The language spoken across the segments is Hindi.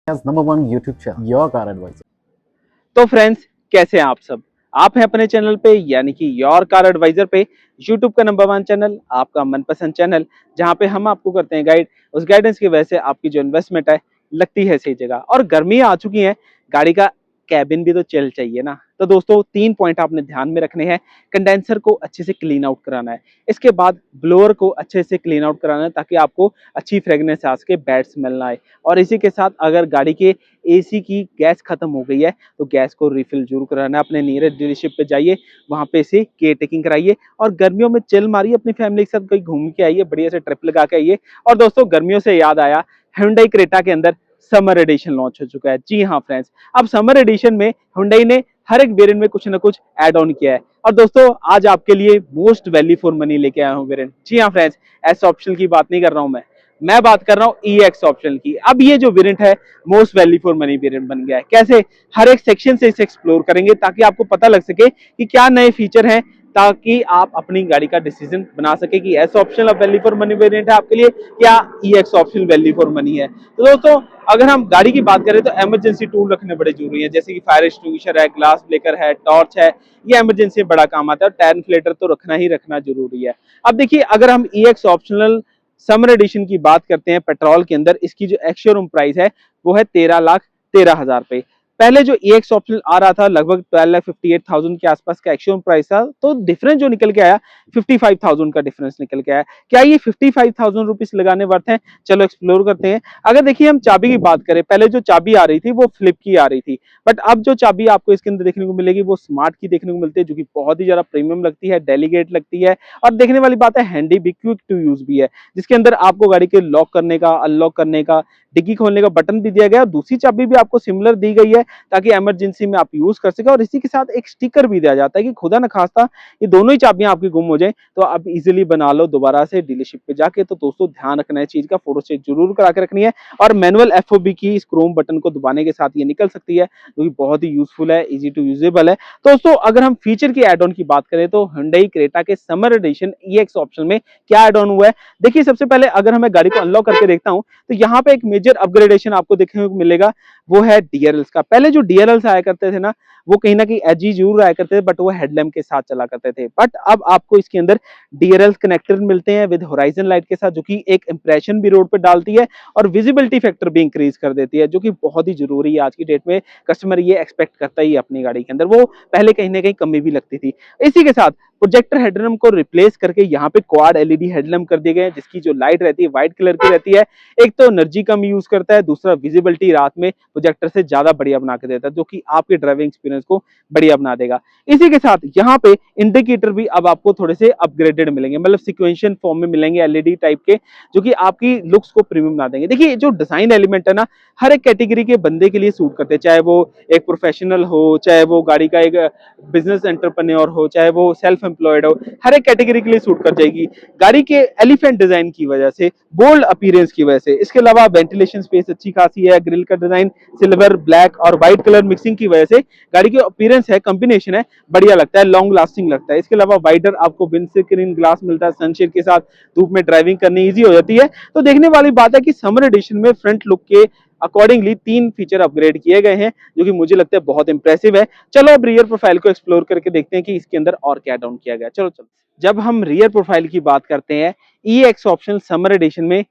As number one YouTube channel, your car advisor. तो फ्रेंड्स, कैसे हैं आप सब। आप हैं अपने चैनल पे यानी कि योर कार एडवाइजर पे, यूट्यूब का नंबर 1 चैनल, आपका मनपसंद चैनल, जहां पे हम आपको करते हैं गाइड। उस गाइडेंस की वजह से आपकी जो इन्वेस्टमेंट है लगती है सही जगह। और गर्मी आ चुकी है, गाड़ी का कैबिन भी तो चिल चाहिए ना। तो दोस्तों 3 पॉइंट आपने ध्यान में रखने हैं। कंडेंसर को अच्छे से क्लीन आउट कराना है, इसके बाद ब्लोअर को अच्छे से क्लीन आउट कराना है ताकि आपको अच्छी फ्रेगनेंस आ सके, बैड स्मेल ना आए। और इसी के साथ अगर गाड़ी के एसी की गैस खत्म हो गई है तो गैस को रिफिल जरूर कराना है। अपने नियरेस्ट डीलरशिप पे जाइए, वहां पे से केयर टेकिंग कराइए और गर्मियों में चिल मारिए, अपनी फैमिली के साथ कहीं घूम के आइए, बढ़िया से ट्रिप लगा के आइए। और दोस्तों गर्मियों से याद आया, Hyundai क्रेटा के अंदर समर एडिशन लॉन्च हो चुका है। जी हाँ फ्रेंड्स, अब समर एडिशन में Hyundai ने हर एक वेरिएंट में कुछ ना कुछ ऐड ऑन किया है। और दोस्तों आज आपके लिए मोस्ट वैल्यू फॉर मनी लेके आया हूँ वेरिएंट। जी हाँ फ्रेंड्स, एस ऑप्शन की बात नहीं कर रहा हूँ मैं बात कर रहा हूँ EX ऑप्शन की। अब ये जो वेरिएंट है most value for money variant बन गया है। कैसे? हर एक सेक्शन से इसे एक्सप्लोर करेंगे ताकि आपको पता लग सके कि क्या नए फीचर हैं, ताकि आप अपनी गाड़ी का डिसीजन बना सके कि एस ऑप्शन अब वैल्यू फॉर मनी वेरिएंट है आपके लिए, क्या EX option value for money है। तो दोस्तों अगर हम गाड़ी की बात करें तो इमरजेंसी टूल रखने बड़े जरूरी है, जैसे कि फायर एक्सटिंग्विशर है, ग्लास ब्रेकर है, टॉर्च है। ये इमरजेंसी में बड़ा काम आता है और टायर इन्फ्लेटर तो रखना ही रखना जरूरी है। अब देखिए, अगर हम EX ऑप्शनल समर एडिशन की बात करते हैं पेट्रोल के अंदर, इसकी जो एक्स शोरूम प्राइस है वो है 13,13,000 रुपए। पहले जो EX ऑप्शन आ रहा था लगभग 12,58,000 के आसपास का एक्स शोरूम प्राइस था। तो डिफरेंस जो निकल के आया 55,000 का डिफरेंस निकल के आया। क्या ये 55,000 रुपीज लगाने वर्थ है? चलो एक्सप्लोर करते हैं। अगर देखिए हम चाबी की बात करें, पहले जो चाबी आ रही थी वो फ्लिप की आ रही थी, बट अब जो चाबी आपको इसके अंदर देखने को मिलेगी वो स्मार्ट की देखने को मिलती है, जो कि बहुत ही ज्यादा प्रीमियम लगती है, डेलीकेट लगती है। और देखने वाली बात है, हैंडी भी, क्विक टू यूज भी है, जिसके अंदर आपको गाड़ी के लॉक करने का, अनलॉक करने का, डिग्गी खोलने का बटन भी दिया गया है। दूसरी चाबी भी आपको सिमिलर दी गई है ताकि इमरजेंसी में आप यूज कर सके। और इसी के साथ एक स्टिकर भी दिया जाता है कि खुदा न खास्ता ये दोनों ही चाबियां आपकी गुम हो जाए तो आप इजीली बना लो दोबारा से डीलरशिप पे जाके। तो दोस्तों ध्यान रखना है चीज का, फोटो चेक जरूर करा के रखनी है। और मैनुअल FOB की इस क्रोम बटन को दबाने के साथ ये निकल सकती है, जो कि बहुत ही यूजफुल है, इजी टू यूजेबल है। तो दोस्तों अगर हम फीचर की एड ऑन की बात करें तो Hyundai क्रेटा के समर एडिशन EX ऑप्शन में क्या एड ऑन हुआ है। देखिए सबसे पहले अगर मैं गाड़ी को अनलॉक करके देखता हूं तो यहाँ पे एक मेजर अपग्रेडेशन आपको देखने को मिलेगा, वो है DRLs का। पहले जो DRLs आया करते थे ना, वो कहीं ना कहीं एजी जरूर आया करते थे, बट वो हेडलैम्प के साथ चला करते थे। बट अब आपको इसके अंदर DRLs कनेक्टर मिलते हैं विद होराइजन लाइट के साथ, जो कि एक इंप्रेशन भी रोड पर डालती है और विजिबिलिटी फैक्टर भी इंक्रीज कर देती है, जो कि बहुत ही जरूरी है आज की डेट में। कस्टमर ये एक्सपेक्ट करता ही है अपनी गाड़ी के अंदर, वो पहले कहीं ना कहीं कमी भी लगती थी। इसी के साथ प्रोजेक्टर हेडलैम्प को रिप्लेस करके यहाँ पे क्वाड LED हेडलैम्प कर दिए गए हैं, जिसकी जो लाइट रहती है व्हाइट कलर की रहती है। एक तो एनर्जी कम यूज करता है, दूसरा विजिबिलिटी रात में प्रोजेक्टर से ज्यादा बढ़िया बना के देता है, जो कि आपके ड्राइविंग एक्सपीरियंस को बढ़िया बना देगा। इसी के साथ यहाँ पे इंडिकेटर भी अब आपको थोड़े से अपग्रेडेड मिलेंगे, मतलब सिक्वेंशियल फॉर्म में मिलेंगे, LED टाइप के, जो कि आपकी लुक्स को प्रीमियम बना देंगे। देखिए जो डिजाइन एलिमेंट है ना, हर एक कैटेगरी के बंदे के लिए सूट करते हैं, चाहे वो एक प्रोफेशनल हो, चाहे वो गाड़ी का एक बिजनेस एंटरप्रेन्योर हो, चाहे वो सेल्फ एम्प्लॉयड हो, हर एक कैटेगरी के लिए सूट कर जाएगी। गाड़ी के एलिफेंट डिजाइन की वजह से, बोल्ड अपीयरेंस की वजह से, इसके अलावा वेंटिलेशन स्पेस अच्छी खासी है, ग्रिल का डिजाइन सिल्वर, ब्लैक और व्हाइट कलर मिक्सिंग की वजह से गाड़ी की अपीयरेंस है, कॉम्बिनेशन है, बढ़िया लगता है, लॉन्ग लास्टिंग लगता है। इसके अलावा वाइडर आपको विंडस्क्रीन ग्लास मिलता है, सनशेड के साथ धूप में ड्राइविंग करनी ईजी हो जाती है। तो देखने वाली बात है कि समर एडिशन में फ्रंट लुक के अकॉर्डिंगली 3 फीचर अपग्रेड किए गए हैं, जो कि मुझे लगता है बहुत इंप्रेसिव है। चलो अब रियर प्रोफाइल को एक्सप्लोर करके देखते हैं कि इसके अंदर और क्या डाउन किया गया। चलो चलो, जब हम रियर प्रोफाइल की बात करते हैं, EX ऑप्शनल समर एडिशन में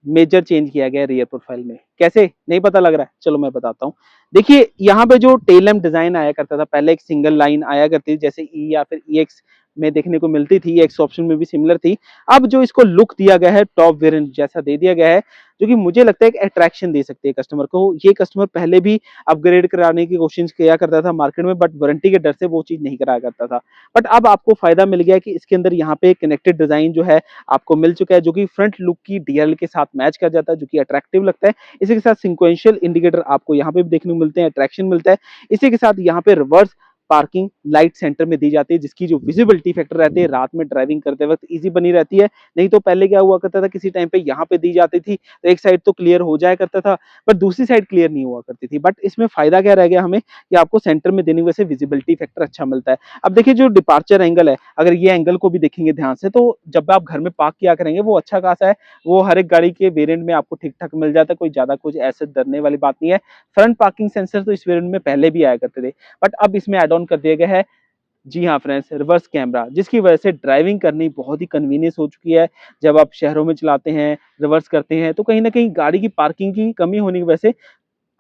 मेजर चेंज किया गया है रियर प्रोफाइल में। कैसे? नहीं पता लग रहा है? चलो मैं बताता हूँ। देखिए यहाँ पे जो टेल लैम्प डिजाइन आया करता था, पहले एक सिंगल लाइन आया करती थी, जैसे E या फिर EX में देखने को मिलती थी, EX ऑप्शन में भी सिमिलर थी। अब जो इसको लुक दिया गया है टॉप वेरिएंट जैसा दे दिया गया है, जो कि मुझे लगता है एक अट्रैक्शन दे सकती है कस्टमर को। ये कस्टमर पहले भी अपग्रेड कराने की कोशिश किया करता था मार्केट में, बट वारंटी के डर से वो चीज नहीं कराया करता था। बट अब आपको फायदा मिल गया है कि इसके अंदर यहाँ पे कनेक्टेड डिजाइन जो है आपको मिल चुका है, जो कि फ्रंट लुक की DRL के साथ मैच कर जाता है, जो कि अट्रैक्टिव लगता है। इसी के साथ सिक्वेंशियल इंडिकेटर आपको यहाँ पे भी देखने को मिलते हैं, अट्रैक्शन मिलता है। इसी के साथ यहाँ पे रिवर्स पार्किंग लाइट सेंटर में दी जाती है, जिसकी जो विजिबिलिटी फैक्टर रहती है रात में ड्राइविंग करते वक्त ईजी बनी रहती है। नहीं तो पहले क्या हुआ करता था, किसी टाइम पे यहाँ पे दी जाती थी तो एक साइड तो क्लियर हो जाया करता था, पर दूसरी साइड क्लियर नहीं हुआ करती थी। बट इसमें फायदा क्या रह गया हमें कि आपको सेंटर में देने की वजह से विजिबिलिटी फैक्टर अच्छा मिलता है। अब देखिए जो डिपार्चर एंगल है, अगर ये एंगल को भी देखेंगे ध्यान से, तो जब आप घर में पार्क किया करेंगे वो अच्छा खासा है, वो हर एक गाड़ी के वेरिएंट में आपको ठीक ठाक मिल जाता है, कोई ज्यादा कुछ ऐसे डरने वाली बात नहीं है। फ्रंट पार्किंग सेंसर तो इस वेरिएंट में पहले भी आया करते थे, बट अब इसमें एड ऑन कर दिया गया है, जी हाँ फ्रेंड्स, रिवर्स कैमरा, जिसकी वजह से ड्राइविंग करनी बहुत ही कन्वीनियंस हो चुकी है। जब आप शहरों में चलाते हैं, रिवर्स करते हैं, तो कहीं ना कहीं गाड़ी की पार्किंग की कमी होने की वजह से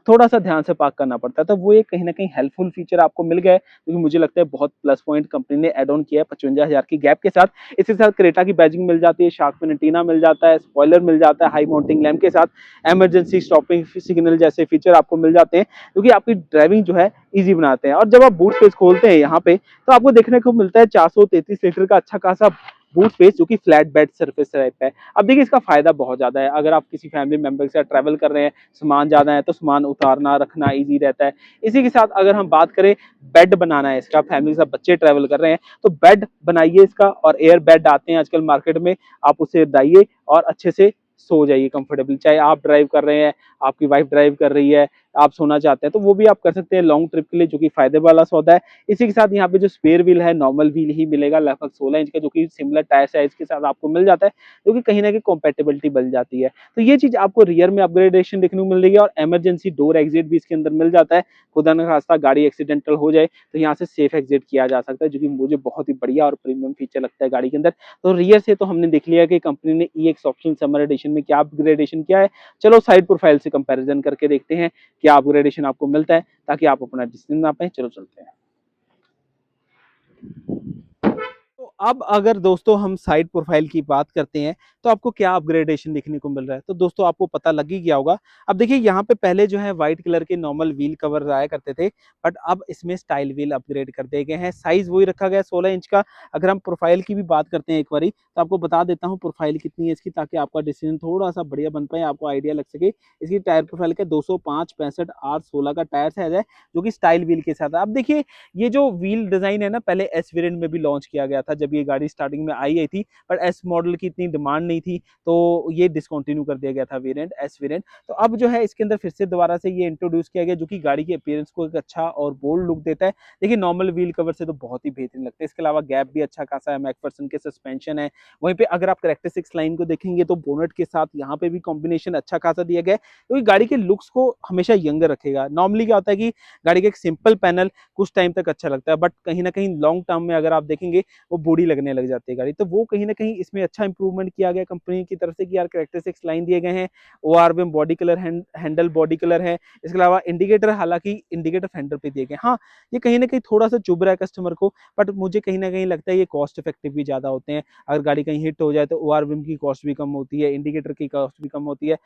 थोड़ा सा ध्यान से पार्क करना पड़ता है। तो वो एक कहीं ना कहीं हेल्पफुल फीचर आपको मिल गया है, क्योंकि मुझे लगता है बहुत प्लस पॉइंट कंपनी ने एड ऑन किया है 55,000 की गैप के साथ। इसके साथ क्रेटा की बैजिंग मिल जाती है, शार्क फिन एंटीना मिल जाता है, स्पॉइलर मिल जाता है, हाई माउंटिंग लैम्प के साथ इमरजेंसी स्टॉपिंग सिग्नल जैसे फीचर आपको मिल जाते हैं, क्योंकि आपकी ड्राइविंग जो है ईजी बनाते हैं। और जब आप बूट स्पेस खोलते हैं यहाँ पे, तो आपको देखने को मिलता है 433 लीटर का अच्छा खासा बूट स्पेस, जो कि फ्लैट बेड सरफेस टाइप है। अब देखिए इसका फायदा बहुत ज्यादा है, अगर आप किसी फैमिली मेंबर के साथ ट्रैवल कर रहे हैं, सामान ज्यादा है, तो सामान उतारना रखना इजी रहता है। इसी के साथ अगर हम बात करें बेड बनाना है इसका, फैमिली के साथ बच्चे ट्रैवल कर रहे हैं तो बेड बनाइए इसका, और एयर बेड आते हैं आजकल मार्केट में, आप उसे डाइए और अच्छे से सो जाइए कंफर्टेबली। चाहे आप ड्राइव कर रहे हैं, आपकी वाइफ ड्राइव कर रही है, आप सोना चाहते हैं, तो वो भी आप कर सकते हैं लॉन्ग ट्रिप के लिए, जो कि फायदे वाला सौदा है। इसी के साथ यहाँ पे जो स्पेयर व्हील है, नॉर्मल व्हील ही मिलेगा लगभग 16 इंच का, जो कि सिमिलर टायर साइज के साथ आपको मिल जाता है, जो कि कहीं ना कहीं कॉम्पेटेबिलिटी बन जाती है। तो ये चीज आपको रियर में अपग्रेडेशन देखने को मिल रही है, और इमरजेंसी डोर एग्जिट भी इसके अंदर मिल जाता है। खुदा न खास्ता गाड़ी एक्सीडेंटल हो जाए तो यहाँ से सेफ एग्जिट किया जा सकता है, जो कि मुझे बहुत ही बढ़िया और प्रीमियम फीचर लगता है गाड़ी के अंदर। तो रियर से तो हमने देख लिया कि कंपनी ने EX ऑप्शन समर एडिशन में क्या अपग्रेडेशन किया है। चलो साइड प्रोफाइल से कंपैरिजन करके देखते हैं क्या अपग्रेडेशन आपको मिलता है, ताकि आप अपना डिसीजन बना पाए। चलो चलते हैं। तो अब अगर दोस्तों हम साइड प्रोफाइल की बात करते हैं, तो आपको क्या अपग्रेडेशन देखने को मिल रहा है, तो दोस्तों आपको पता लग ही गया होगा। अब देखिए यहाँ पे पहले जो है व्हाइट कलर के नॉर्मल व्हील कवर आया करते थे, बट अब इसमें स्टाइल व्हील अपग्रेड कर दिए गए हैं। साइज वही रखा गया 16 इंच का। अगर हम प्रोफाइल की भी बात करते हैं एक बारी, तो आपको बता देता हूँ प्रोफाइल कितनी है इसकी, ताकि आपका डिसीजन थोड़ा सा बढ़िया बन पाए, आपको आइडिया लग सके। इसकी टायर प्रोफाइल का 205 65 R16 का टायर साइज है, जो कि स्टाइल व्हील के साथ है। अब देखिए ये जो व्हील डिजाइन है ना, पहले एस वेरिएंट में भी लॉन्च किया गया था जब ये गाड़ी स्टार्टिंग में आई थी, पर एस मॉडल की इतनी डिमांड नहीं थी, तो ये डिसकंटिन्यू कर दिया गया था वेरिएंट, एस वेरिएंट। तो अब जो है इसके अंदर फिर से दोबारा से ये इंट्रोड्यूस किया गया, जो कि गाड़ी के अपीयरेंस को एक अच्छा और बोल्ड लुक देता है। देखिए नॉर्मल व्हील कवर से तो बहुत ही बेहतरीन लगता है। इसके अलावा गैप भी अच्छा खासा है, मैकफर्सन के सस्पेंशन है। वहीं पे अगर आप करेक्टरिस्टिक्स लाइन को देखेंगे, तो बोनेट के साथ यहाँ पे भी कॉम्बिनेशन अच्छा खासा दिया गया है, क्योंकि गाड़ी के लुक्स को हमेशा यंग रखेगा। नॉर्मली क्या होता है कि गाड़ी का एक सिंपल पैनल कुछ टाइम तक अच्छा लगता है, बट कहीं ना कहीं लॉन्ग टर्म में अगर आप देखेंगे वो बूढ़ी लगने लग जाती है गाड़ी। तो वो कहीं ना कहीं इसमें अच्छा इंप्रूवमेंट किया गया कंपनी की तरफ से, कि यार करेक्टरिस्टिक्स लाइन दिए गए हैं, ORVM body colour, handle body colour है। इसके अलावा इंडिकेटर, हालांकि इंडिकेटर फेंडर पे दिए गए, हाँ ये कहीं ना कहीं थोड़ा सा चुभ रहा है कस्टमर को, बट मुझे कहीं ना कहीं लगता है ये कॉस्ट इफेक्टिव भी ज्यादा होते हैं। अगर गाड़ी कहीं हिट हो जाए तो ORVM की कॉस्ट भी कम होती है, इंडिकेटर की कॉस्ट भी कम होती है।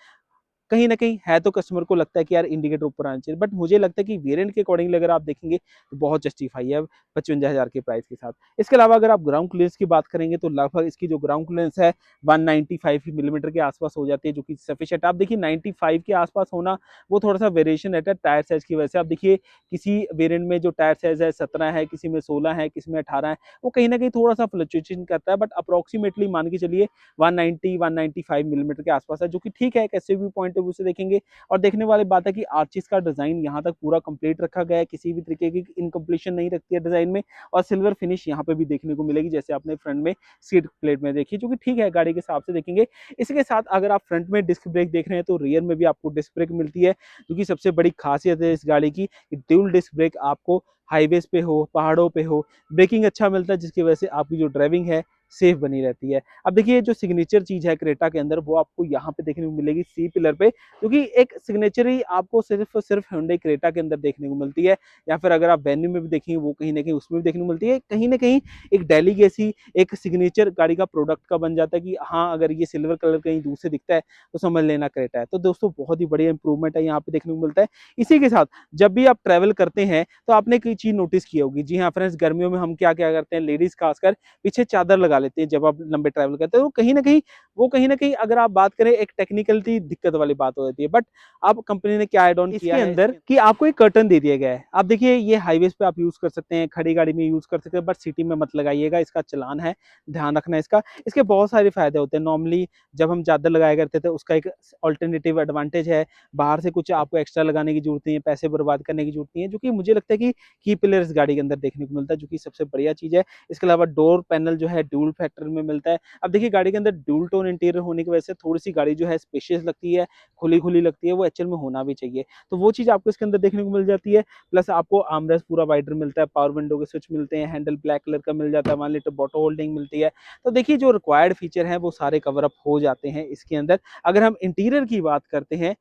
कहीं न कहीं है तो कस्टमर को लगता है कि यार इंडिकेटर ऊपर आना चाहिए, बट मुझे लगता है कि वेरिएंट के अकॉर्डिंगली अगर आप देखेंगे तो बहुत जस्टिफाई है 55,000 के प्राइस के साथ। इसके अलावा अगर आप ग्राउंड क्लियरेंस की बात करेंगे, तो लगभग इसकी जो ग्राउंड क्लियरेंस है 195 मिलीमीटर के आसपास हो जाती है, जो कि सफिशिएंट। आप देखिए 95 के आसपास होना, वो थोड़ा सा वेरिएशन रहता है टायर साइज की वजह से। आप देखिए किसी वेरिएंट में जो टायर साइज है 17 है, किसी में 16 है, किसी में 18 है, वो कहीं न कहीं थोड़ा सा फ्लक्चुएशन करता है, बट अप्रोक्सीमेटली मान के चलिए 190-195 मिलीमीटर के आसपास है, जो कि ठीक है कैसे भी पॉइंट ऑफ व्यू से देखेंगे। और देखने वाली बात है कि आर्चिस का डिजाइन यहाँ तक पूरा कंप्लीट रखा गया है, किसी भी तरीके की इनकम्प्लीशन नहीं रखती है डिजाइन में। और सिल्वर फिनिश यहाँ पे भी देखने को मिलेगी, जैसे आपने फ्रंट में सीट प्लेट में देखी, जो कि ठीक है गाड़ी के हिसाब से देखेंगे। इसके साथ अगर आप फ्रंट में डिस्क ब्रेक देख रहे हैं, तो रियर में भी आपको डिस्क ब्रेक मिलती है, जो कि सबसे बड़ी खासियत है इस गाड़ी की। ड्यूल डिस्क ब्रेक आपको हाईवेज पे हो, पहाड़ों पे हो, ब्रेकिंग अच्छा मिलता है, जिसकी वजह से आपकी जो ड्राइविंग है सेफ बनी रहती है। अब देखिए जो सिग्नेचर चीज है क्रेटा के अंदर, वो आपको यहाँ पे देखने को मिलेगी सी पिलर पे, क्योंकि एक सिग्नेचर ही आपको सिर्फ और सिर्फ Hyundai क्रेटा के अंदर देखने को मिलती है। या फिर अगर आप वेन्यू में भी देखेंगे, वो कहीं ना कहीं उसमें भी देखने को मिलती है। कहीं ना कहीं एक डेलीगेसी, एक सिग्नेचर गाड़ी का प्रोडक्ट का बन जाता है, कि हाँ अगर ये सिल्वर कलर कहीं दूर से दिखता है तो समझ लेना क्रेटा है। तो दोस्तों बहुत ही बढ़िया इंप्रूवमेंट है यहाँ पे देखने को मिलता है। इसी के साथ जब भी आप ट्रैवल करते हैं, तो आपने कई चीज नोटिस की होगी। जी हाँ फ्रेंड्स, गर्मियों में हम क्या क्या करते हैं, लेडीज खासकर पीछे चादर लगा लेती है जब आप लंबे ट्रैवल करते हो। कहीं ना कहीं अगर आप बात करें एक टेक्निकलिटी दिक्कत वाली बात हो जाती है। बट अब कंपनी ने क्या एड ऑन किया है अंदर कि आपको एक कर्टन दे दिया गया है। आप देखिए ये हाईवेज पे आप यूज कर सकते हैं, खड़ी गाड़ी में यूज कर सकते हैं, बट सिटी में मत लगाइएगा, इसका चलान है, ध्यान रखना इसका। इसके बहुत सारे फायदे होते हैं। नॉर्मली जब हम चादर लगाया करते थे उसका एक ऑल्टरनेटिव एडवांटेज है, बाहर से कुछ आपको एक्स्ट्रा लगाने की जरूरत नहीं है, पैसे बर्बाद करने की जरूरत नहीं है, जो कि मुझे लगता है कि की पिलर इस गाड़ी के अंदर देखने को मिलता है, जो कि सबसे बढ़िया चीज है। इसके अलावा डोर पैनल जो है ड्यूल फैक्टर में मिलता है। अब देखिए गाड़ी के अंदर ड्यूल टोन इंटीरियर होने की वजह से थोड़ी सी गाड़ी जो है स्पेशियस लगती है, खुली खुली लगती है, वो एक्चुअल में होना भी चाहिए। तो वो चीज आपको इसके अंदर देखने को मिल जाती है। प्लस आपको आर्मरेस्ट पूरा वाइडर मिलता है, पावर विंडो के स्विच मिलते हैं, हैंडल ब्लैक कलर का मिल जाता है, 1 लीटर बॉटल होल्डिंग मिलती है। तो देखिए जो रिक्वायर्ड फीचर है वो सारे कवर अप हो जाते हैं इसके अंदर। अगर हम इंटीरियर की बात करते हैं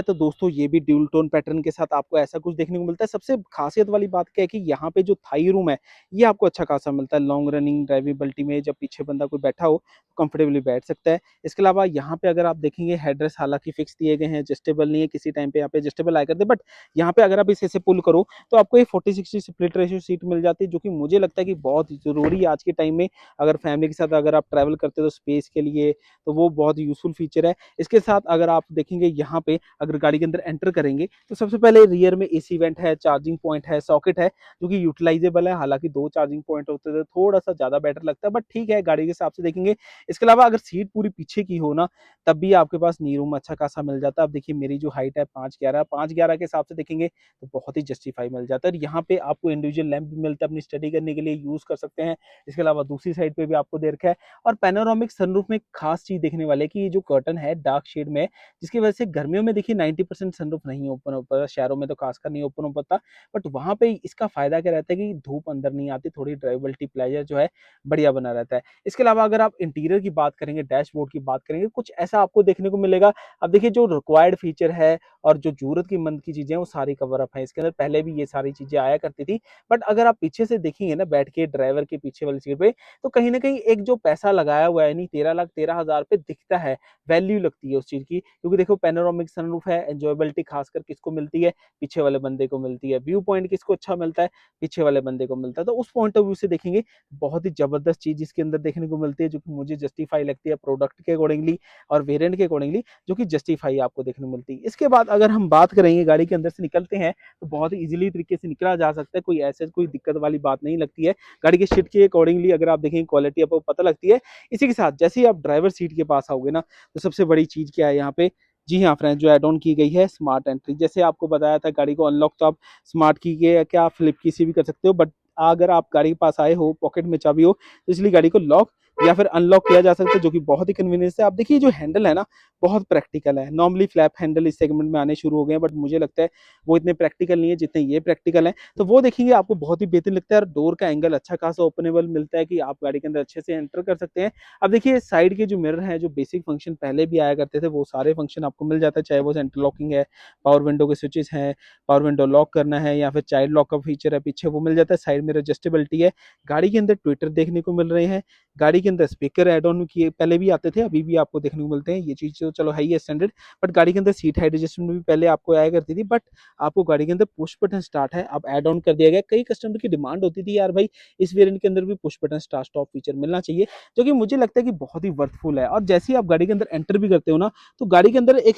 तो दोस्तों ये भी ड्यूल टोन पैटर्न के साथ आपको ऐसा कुछ देखने को मिलता है। सबसे खासियत वाली बात क्या है कि यहाँ पे जो थाई रूम है ये आपको अच्छा खासा मिलता है। लॉन्ग रनिंग ड्राइवेबिलिटी में जब पीछे बंदा कोई बैठा हो कंफर्टेबली बैठ सकता है। इसके अलावा यहाँ पे अगर आप देखेंगे हेडरेस्ट हालांकि फिक्स दिए गए हैं, एडजस्टेबल नहीं है, किसी टाइम पे यहाँ पे एडजस्टेबल आया करते, बट यहाँ पे अगर आप इसे पुल करो तो आपको एक 40-60 स्प्लिट रेशियो सीट मिल जाती है, जो कि मुझे लगता है कि बहुत जरूरी है आज के टाइम में। अगर फैमिली के साथ अगर आप ट्रैवल करते हो तो स्पेस के लिए तो वो बहुत यूजफुल फीचर है। इसके साथ अगर आप देखेंगे यहाँ पे अगर गाड़ी के अंदर एंटर करेंगे तो सबसे पहले रियर में एसी वेंट है, चार्जिंग पॉइंट है, सॉकेट है, जो कि यूटिलाइजेबल है। हालांकि 2 चार्जिंग पॉइंट होते थे थोड़ा सा ज्यादा बेटर लगता है, बट ठीक है गाड़ी के हिसाब से देखेंगे। इसके अलावा अगर सीट पूरी पीछे की हो ना तब भी आपके पास नी रूम अच्छा खासा मिल जाता है। अब देखिए मेरी जो हाइट है 5'11", के हिसाब से देखेंगे तो बहुत ही जस्टिफाई मिल जाता है। और यहाँ पे आपको इंडिविजुअल लैंप भी मिलता है, अपनी स्टडी करने के लिए यूज कर सकते हैं। इसके अलावा दूसरी साइड पे भी आपको दे रखा है। और पैनोरामिक सनरूफ में एक खास चीज देखने वाले है कि ये जो कर्टन है डार्क शेड में, जिसकी वजह से गर्मियों में देखिए 90% सनरूफ नहीं ओपन हो पाता, शहरों में तो खासकर नहीं ओपन हो पाता। बट वहां पे इसका फायदा क्या रहता है कि धूप अंदर नहीं आती, थोड़ी ड्राइवेबिलिटी प्लेजर जो है बढ़िया बना रहता है। इसके अलावा अगर आप इंटीरियर की बात करेंगे, डैशबोर्ड की बात करेंगे, कुछ ऐसा आपको देखने को मिलेगा। अब देखिए जो रिक्वायर्ड फीचर है और जो जरूरत की मंद की चीजें हैं वो सारी कवर अप है इसके अंदर। पहले भी ये सारी चीजें आया करती थी, बट अगर आप पीछे से देखेंगे ना बैठ के ड्राइवर के पीछे वाली सीट पे, तो कहीं ना कहीं एक जो पैसा लगाया हुआ है नहीं 13,13,000 पे दिखता है, वैल्यू लगती है उस चीज की। क्योंकि देखो पैनोरामिक सनरूफ है, एंजॉयबिलिटी खासकर किसको मिलती है, पीछे वाले बंदे को मिलती है। व्यू पॉइंट किसको अच्छा मिलता है, पीछे वाले बंदे को मिलता है। तो उस पॉइंट ऑफ व्यू से देखेंगे बहुत ही जबरदस्त चीज इसके अंदर देखने को मिलती है, जो कि मुझे जस्टिफाई लगती है प्रोडक्ट के अकॉर्डिंगली और वेरिएंट के अकॉर्डिंगली, जो कि जस्टिफाई आपको देखने को मिलती है। इसके बाद अगर हम बात करेंगे गाड़ी के अंदर से निकलते हैं तो बहुत ही इजीली तरीके से निकला जा सकता है, कोई ऐसे कोई दिक्कत वाली बात नहीं लगती है। गाड़ी के सीट के अकॉर्डिंगली अगर आप देखेंगे क्वालिटी आपको पता लगती है। इसी के साथ जैसे ही आप ड्राइवर सीट के पास आओगे ना तो सबसे बड़ी चीज क्या है यहाँ पे, जी हाँ फ्रेंड्स, जो एड ऑन की गई है स्मार्ट एंट्री। जैसे आपको बताया था गाड़ी को अनलॉक तो आप स्मार्ट की के क्या आप फ्लिप की से भी कर सकते हो, बट अगर आप गाड़ी के पास आए हो पॉकेट में चाबी हो तो इसलिए गाड़ी को लॉक या फिर अनलॉक किया जा सकता है, जो कि बहुत ही कन्वीनियंस है। आप देखिए जो हैंडल है ना बहुत प्रैक्टिकल है। नॉर्मली फ्लैप हैंडल इस सेगमेंट में आने शुरू हो गए हैं, बट मुझे लगता है वो इतने प्रैक्टिकल नहीं है जितने ये प्रैक्टिकल है। तो वो देखेंगे आपको बहुत ही बेहतरीन लगता है। और डोर का एंगल अच्छा खासा ओपनेबल मिलता है कि आप गाड़ी के अंदर अच्छे से एंटर कर सकते हैं। अब देखिए साइड के जो मिरर हैं, जो बेसिक फंक्शन पहले भी आया करते थे वो सारे फंक्शन आपको मिल जाता है, चाहे वो सेंटर लॉकिंग है, पावर विंडो के स्विचेस हैं, पावर विंडो लॉक करना है या फिर चाइल्ड लॉक का फीचर है पीछे वो मिल जाता है। साइड में एडजस्टेबिलिटी है। गाड़ी के अंदर ट्विटर देखने को मिल रहे हैं। गाड़ी के अंदर स्पीकर एड ऑन किए पहले भी आते थे, अभी भी आपको देखने को मिलते हैं। ये चीज तो चलो है ही स्टैंडर्ड, बट गाड़ी के अंदर सीट हाइट एडजस्टमेंट भी पहले आपको आया करती थी, बट आपको गाड़ी के अंदर पुश बटन स्टार्ट है अब ऐड ऑन कर दिया गया। कई कस्टमर की डिमांड होती थी यार भाई इस वेरिएंट के अंदर भी push button start stop feature मिलना चाहिए, जो कि मुझे लगता है कि बहुत ही वर्थफुल है। और जैसे ही आप गाड़ी के अंदर एंटर भी करते हो ना तो गाड़ी के अंदर एक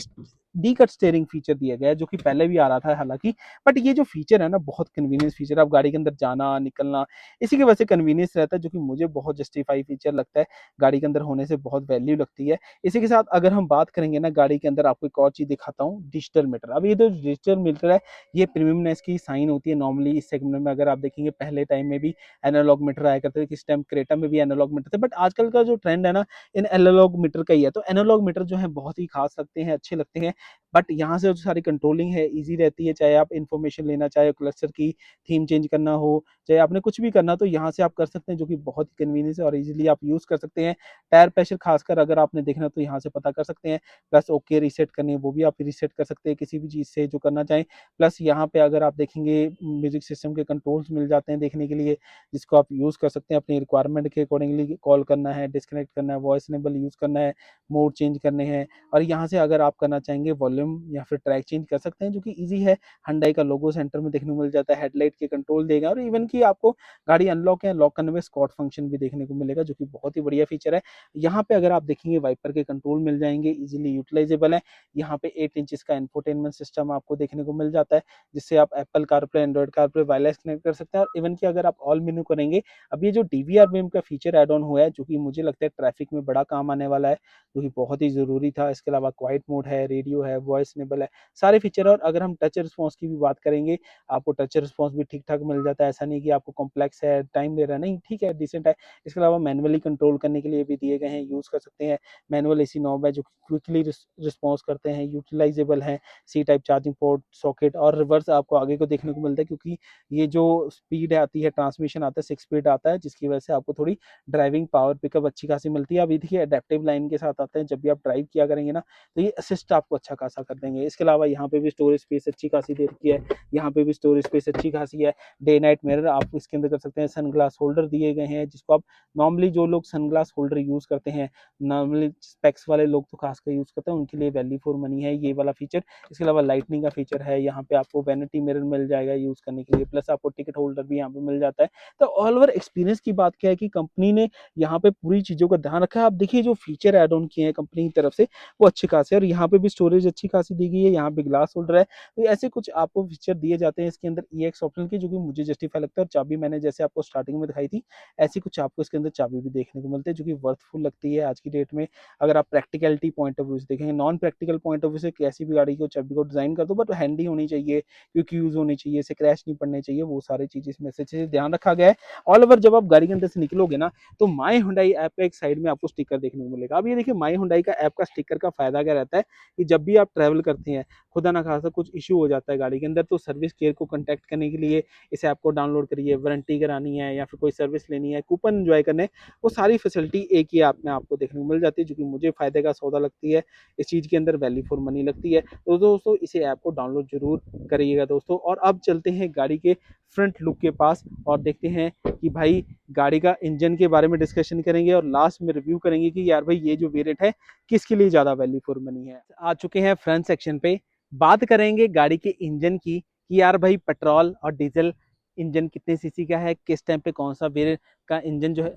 डी कट स्टेयरिंग फीचर दिया गया है, जो कि पहले भी आ रहा था हालांकि, बट ये जो फीचर है ना बहुत कन्वीनियंस फीचर है। आप गाड़ी के अंदर जाना निकलना इसी की वजह से कन्वीनियंस रहता है, जो कि मुझे बहुत जस्टिफाई फीचर लगता है। गाड़ी के अंदर होने से बहुत वैल्यू लगती है। इसी के साथ अगर हम बात करेंगे ना गाड़ी के अंदर आपको एक और चीज दिखाता हूँ, डिजिटल मीटर। अब ये जो डिजिटल मीटर है ये प्रीमियमनेस की साइन होती है। नॉर्मली इस सेगमेंट में अगर आप देखेंगे पहले टाइम में भी एनालॉग मीटर आया करते थे, किस टाइम क्रेटा में भी एनालॉग मीटर थे, बट आजकल का जो ट्रेंड है ना इन एनालॉग मीटर का ही है। तो एनालॉग मीटर जो है बहुत ही खास लगते हैं, अच्छे लगते हैं। बट यहाँ से जो सारी कंट्रोलिंग है इजी रहती है, चाहे आप इन्फॉर्मेशन लेना, चाहे क्लस्टर की थीम चेंज करना हो, चाहे आपने कुछ भी करना तो यहाँ से आप कर सकते हैं, जो कि बहुत ही कन्वीनियंस है और इजीली आप यूज कर सकते हैं। टायर प्रेशर खासकर अगर आपने देखना तो यहाँ से पता कर सकते हैं। प्लस ओके रीसेट करनी है वो भी आप रीसेट कर सकते हैं किसी भी चीज से जो करना चाहें। प्लस यहाँ पे अगर आप देखेंगे म्यूजिक सिस्टम के कंट्रोल्स मिल जाते हैं देखने के लिए, जिसको आप यूज कर सकते हैं अपनी रिक्वायरमेंट के अकॉर्डिंगली। कॉल करना है, डिस्कनेक्ट करना है, वॉइस इनेबल यूज करना है, मोड चेंज करने हैं। और यहाँ से अगर आप करना चाहेंगे चाहेंगे वॉल्यूम या फिर ट्रैक चेंज कर सकते हैं, जो कि ईजी है। Hyundai का लोगो सेंटर में देखने को मिल जाता है, हेडलाइट के कंट्रोल देगा और इवन कि आपको गाड़ी अनलॉक या लॉक करने में स्कॉट फंक्शन भी देखने को मिलेगा, जो कि बहुत ही बढ़िया फीचर है। यहाँ पे अगर आप देखेंगे वाइपर के कंट्रोल मिल जाएंगे, इजीली यूटिलाइजेबल है। यहाँ पे 8 इंचेस का इंफोटेनमेंट सिस्टम आपको देखने को मिल जाता है, जिससे आप Apple CarPlay, Android CarPlay wireless connect कर सकते हैं। और इवन कि अगर आप ऑल मेन्यू करेंगे, अब ये जो डीवीआर बीम का फीचर ऐड ऑन हुआ है, जो कि मुझे लगता है ट्रैफिक में बड़ा काम आने वाला है, जो कि बहुत ही ज़रूरी था। इसके अलावा क्वाइट मोड है, रेडियो है, वॉइस इनेबल है, सारे फीचर। और अगर हम टच रिस्पॉन्स की भी बात करेंगे, आपको टच रिस्पॉन्स भी ठीक-ठाक मिल जाता है। ऐसा नहीं कि आपको कॉम्प्लेक्स है, टाइम ले रहा है, नहीं, ठीक है, डिसेंट है। इसके अलावा मैनुअली कंट्रोल करने के लिए भी दिए गए हैं, यूज़ कर सकते हैं। मैनुअल एसी नॉब है, जो कि क्विकली रिस्पॉन्स करते हैं, यूटिलाइजेबल हैं। C type charging port, socket और रिवर्स आपको आगे को देखने को मिलता है, क्योंकि ये जो स्पीड आती है, ट्रांसमिशन आता है, 6 स्पीड आता है, जिसकी वजह से आपको थोड़ी ड्राइविंग पावर पिकअप अच्छी खासी मिलती है। अब ये देखिए अडेप्टिव लाइन के साथ आते हैं, जब भी आप ड्राइव किया करेंगे ना, तो ये असिस्ट आपको अच्छा खासा कर देंगे। इसके अलावा यहाँ पे भी स्टोरेज स्पेस अच्छी खासी दे रखी है, यहाँ पे भी स्टोरेज स्पेस अच्छी खासी है। डे नाइट मिरर आप इसके अंदर कर सकते हैं। सनग्लास होल्डर दिए गए हैं, जिसको आप नॉर्मली जो लोग सनग्लास होल्डर यूज़ करते हैं, नॉर्मली स्पेक्स वाले लोग तो खासकर यूज़ करते हैं, उनके लिए वैल्यू फॉर मनी है ये वाला फीचर। इसके अलावा लाइटनिंग का फीचर है, यहाँ पे आपको वैनिटी मिरर मिल जाएगा यूज़ करने के लिए, प्लस आपको टिकट होल्डर भी यहाँ पे मिल जाता है। तो ऑल ओवर एक्सपीरियंस की बात क्या है कि कंपनी ने यहाँ पे पूरी चीज़ों का ध्यान रखा है। आप देखिए जो फीचर ऐड ऑन किए हैं कंपनी की तरफ से, वो अच्छे खासे, और यहाँ पे भी स्टोरेज अच्छी खासी दी गई है, यहाँ पे ग्लास होल्डर है। तो ऐसे कुछ आपको फीचर दिए जाते हैं इसके अंदर ईएक्स ऑप्शन के, जो कि मुझे जस्टिफाई लगता है। और चाबी मैंने जैसे आपको स्टार्टिंग में दिखाई थी, ऐसी कुछ आपको इसके अंदर चाबी भी देखने को मिलती है, जो कि वर्थफुल लगती है आज की डेट में। अगर आप प्रैक्टिकलिटी पॉइंट ऑफ व्यू से देखेंगे, non practical point of view से कैसी भी गाड़ी को चाबी को डिजाइन कर दो, बट हैंडी होनी चाहिए, क्योंकि यूज होनी चाहिए, क्रैश नहीं पड़ने चाहिए, वो सारी चीज़ इसमें से ध्यान रखा गया है। ऑल ओवर जब आप गाड़ी के अंदर से निकलोगे ना, तो माई हुंडई ऐप का एक साइड में आपको स्टिकर देखने को मिलेगा। अब ये देखिए माई हुंडई का ऐप का स्टिकर का फायदा क्या रहता है कि जब भी आप ट्रैवल करते हैं, खुदा ना खासा कुछ इशू हो जाता है गाड़ी के अंदर, तो सर्विस केयर को कॉन्टैक्ट करने के लिए इस ऐप को डाउनलोड करिए। वारंटी करानी है या फिर कोई सर्विस लेनी है, कूपन एंजॉय करने, वो सारी फैसिलिटी एक ही ऐप में आपको देखने को मिल जाती है, जो कि मुझे फायदे का सौदा लगती है। इस चीज़ के अंदर वैल्यू फॉर मनी लगती है। तो दोस्तों इसे ऐप को डाउनलोड जरूर करिएगा दोस्तों। और अब चलते हैं गाड़ी के फ्रंट लुक के पास और देखते हैं कि भाई गाड़ी का इंजन के बारे में डिस्कशन करेंगे और लास्ट में रिव्यू करेंगे कि यार भाई ये जो वेरिएंट है किसके लिए ज़्यादा वैल्यू फॉर मनी है। आ चुके हैं फ्रंट सेक्शन पे, बात करेंगे गाड़ी के इंजन की कि यार भाई पेट्रोल और डीजल इंजन कितने सीसी का है, किस टाइम पे कौन सा वेरिएंट का इंजन जो है।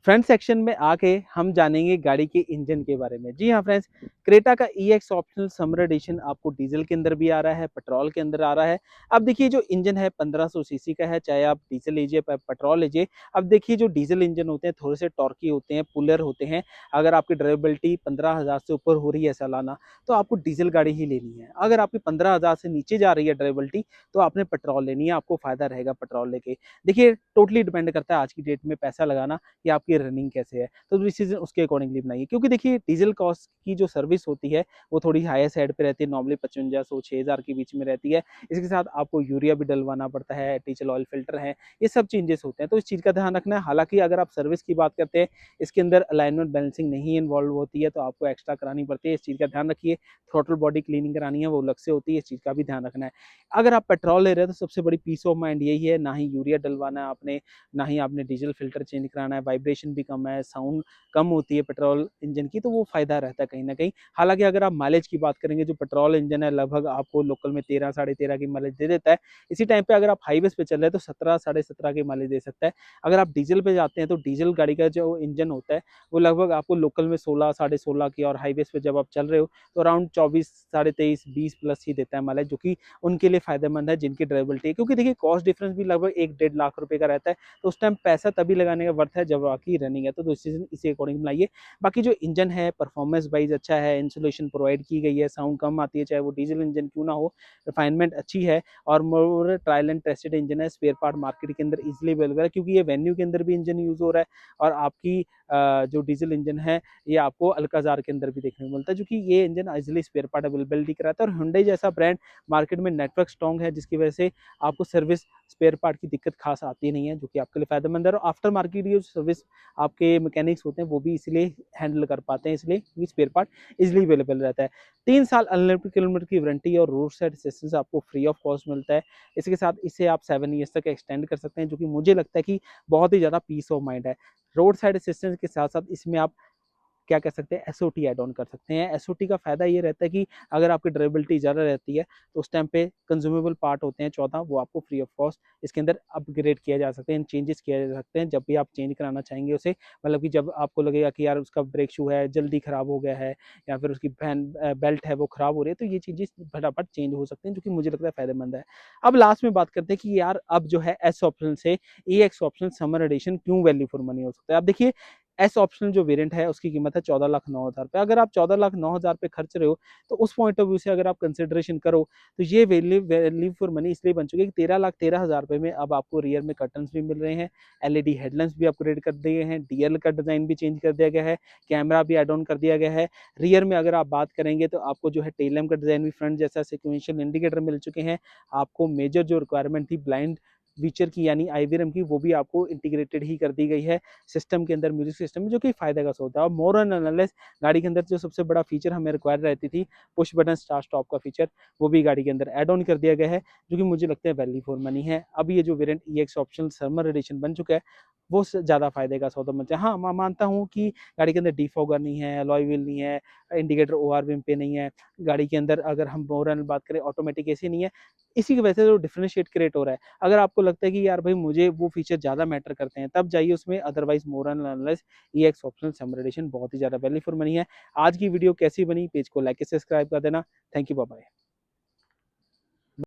फ्रंट सेक्शन में आके हम जानेंगे गाड़ी के इंजन के बारे में। जी हाँ फ्रेंड्स, क्रेटा का ईएक्स ऑप्शनल समर एडिशन आपको डीजल के अंदर भी आ रहा है, पेट्रोल के अंदर आ रहा है। अब देखिए जो इंजन है 1500 सीसी का है, चाहे आप डीजल लीजिए पेट्रोल लीजिए। अब देखिए जो डीजल इंजन होते हैं थोड़े से टॉर्की होते हैं, पुलर होते हैं। अगर आपकी ड्राइवेबिलिटी 15,000 से ऊपर हो रही है सालाना, तो आपको डीजल गाड़ी ही लेनी है। अगर आपकी 15,000 से नीचे जा रही है ड्राइवेबिलिटी, तो आपने पेट्रोल लेनी है, आपको फायदा रहेगा पेट्रोल लेके। देखिए टोटली डिपेंड करता है आज की डेट में पैसा लगाना कि आपकी रनिंग कैसे है, तो डिसीजन उसके अकॉर्डिंगली बनाइए। क्योंकि देखिए डीजल कॉस्ट की जो सर्विस होती है वो थोड़ी हायर साइड पे रहती है, नॉर्मली 5500 6000 के बीच में रहती है। इसके साथ आपको यूरिया भी डलवाना पड़ता है, डीजल ऑयल फिल्टर है, ये सब चेंजेस होते हैं, तो इस चीज़ का ध्यान रखना है। हालांकि अगर आप सर्विस की बात करते हैं, इसके अंदर अलाइनमेंट बैलेंसिंग नहीं इन्वॉल्व होती है, तो आपको एक्स्ट्रा करानी पड़ती है, इस चीज़ का ध्यान रखिए। थ्रोटल बॉडी क्लीनिंग करानी है, वो अलग से होती है, इस चीज़ का भी ध्यान रखना है। अगर आप पेट्रोल ले रहे हैं तो सबसे बड़ी पीस ऑफ माइंड यही है, ना ही यूरिया डलवाना है आपने, ना ही आपने डीजल फिल्टर चेंज कराना है, वाइब्रेशन भी कम है, साउंड कम होती है पेट्रोल इंजन की, तो वो फायदा रहता है कहीं ना कहीं। हालांकि अगर आप माइलेज की बात करेंगे, जो पेट्रोल इंजन है लगभग आपको लोकल में 13 साढ़े 13 की माइलेज दे देता है। इसी टाइम पे अगर आप हाईवे पे चल रहे हैं तो 17 साढ़े 17 की माइलेज दे सकता है। अगर आप डीजल पे जाते हैं तो डीजल गाड़ी का जो इंजन होता है वो लगभग आपको लोकल में 16 साढ़े 16 की, और हाईवे पे जब आप चल रहे हो तो अराउंड 24 साढ़े 23 20 प्लस ही देता है माइलेज, जो कि उनके लिए फायदेमंद है जिनकी ड्राइवेबिलिटी है। क्योंकि देखिए कॉस्ट डिफरेंस भी लगभग 1 डेढ़ लाख रुपए का रहता है, तो उस टाइम पैसा तभी लगाने का वर्थ है जब आपकी रनिंग है, तो डिसीजन इसी अकॉर्डिंग बनाइए। बाकी जो इंजन है परफॉर्मेंस वाइज अच्छा है, इंसुलेशन प्रोवाइड की गई है, साउंड कम आती है, चाहे वो डीजल इंजन क्यों ना हो, रिफाइनमेंट अच्छी है, और मोर ट्रायल एंड टेस्टेड इंजन है। स्पेयर पार्ट मार्केट के अंदर इजिली अवेलेबल है, क्योंकि ये वेन्यू के अंदर भी इंजन यूज हो रहा है, और आपकी जो डीजल इंजन है ये आपको अल्काजार के अंदर भी देखने को मिलता है, जो कि ये engine easily spare part availability कराता है। और Hyundai जैसा ब्रांड मार्केट में नेटवर्क स्ट्रॉन्ग है, जिसकी वजह से आपको सर्विस स्पेयर पार्ट की दिक्कत खास आती नहीं है, जो कि आपके लिए फायदेमंद है। और आफ्टर मार्केट ये सर्विस आपके मैकेनिक्स होते हैं वो भी इसलिए हैंडल कर पाते हैं, इसलिए क्योंकि स्पेयर पार्ट इजिली अवेलेबल रहता है। 3 साल अनलिमिटेड किलोमीटर की वारंटी और रोड साइड असिस्टेंस आपको फ्री ऑफ कॉस्ट मिलता है। इसके साथ इसे आप 7 ईयर्स तक एक्सटेंड कर सकते हैं, जो कि मुझे लगता है कि बहुत ही ज़्यादा पीस ऑफ माइंड है। रोड साइड असिस्टेंस के साथ साथ इसमें आप क्या कह सकते हैं, एसओटी ऐड ऑन कर सकते हैं। एसओटी का फ़ायदा ये रहता है कि अगर आपकी ड्यूरेबिलिटी ज़्यादा रहती है तो उस टाइम पे कंज्यूमेबल पार्ट होते हैं 14, वो आपको फ्री ऑफ कॉस्ट इसके अंदर अपग्रेड किया जा सकते हैं, चेंजेस किया जा सकते हैं जब भी आप चेंज कराना चाहेंगे उसे। मतलब कि जब आपको लगेगा कि यार उसका ब्रेक शू है जल्दी ख़राब हो गया है, या फिर उसकी बेल्ट है वो ख़राब हो रही है, तो ये चीज़ें फटाफट चेंज हो सकते हैं, जो कि मुझे लगता है फ़ायदेमंद है। अब लास्ट में बात करते हैं कि यार अब जो है एस ऑप्शन से ए एक्स ऑप्शन समर एडिशन क्यों वैल्यू फॉर मनी हो सकता है। आप देखिए, एस ऑप्शनल जो वेरिएंट है उसकी कीमत है 14,09,000 रुपये। अगर आप 14,09,000 रुपये खर्च रहे हो तो उस पॉइंट ऑफ व्यू से अगर आप कंसिडरेशन करो तो ये वैल्यू फॉर मनी इसलिए बन चुकी है कि 13,13,000 रुपये में अब आपको रियर में कर्टन्स भी मिल रहे हैं, एलईडी हेडलैम्प्स भी अपग्रेड कर दिए हैं, डीएल का डिज़ाइन भी चेंज कर दिया गया है, कैमरा भी एड ऑन कर दिया गया है। रियर में अगर आप बात करेंगे तो आपको जो है टेल लैम्प का डिज़ाइन भी फ्रंट जैसा सिक्वेंशियल इंडिकेटर मिल चुके हैं। आपको मेजर जो रिक्वायरमेंट थी ब्लाइंड फीचर की यानी आईवीआरएम की, वो भी आपको इंटीग्रेटेड ही कर दी गई है सिस्टम के अंदर, म्यूजिक सिस्टम में, जो कि फ़ायदा का सौदा है। और मोर एंड लेस गाड़ी के अंदर जो सबसे बड़ा फीचर हमें रिक्वायर रहती थी, पुश बटन स्टार्ट स्टॉप का फीचर, वो भी गाड़ी के अंदर ऐड ऑन कर दिया गया है, जो कि मुझे लगता है वैल्यू फॉर मनी है। अब ये जो variant EX optional summer edition बन चुका है वो ज़्यादा फ़ायदे का सौदा बनता है। हाँ, मैं मानता हूँ कि गाड़ी के अंदर डिफॉगर नहीं है, अलॉय व्हील नहीं है, इंडिकेटर ओआरवीएम पे नहीं है, गाड़ी के अंदर अगर हम ओवरऑल बात करें ऑटोमेटिक एसी नहीं है, इसी की वजह से जो डिफरेंशिएट क्रिएट हो रहा है। अगर आपको लगता है कि यार भाई मुझे वो फीचर ज़्यादा मैटर करते हैं, तब जाइए उसमें, otherwise more and less EX optional summer edition बहुत ही ज़्यादा वैल्यू फॉर मनी है। आज की वीडियो कैसी बनी, पेज को लाइक सब्सक्राइब कर देना। Thank you, bye bye.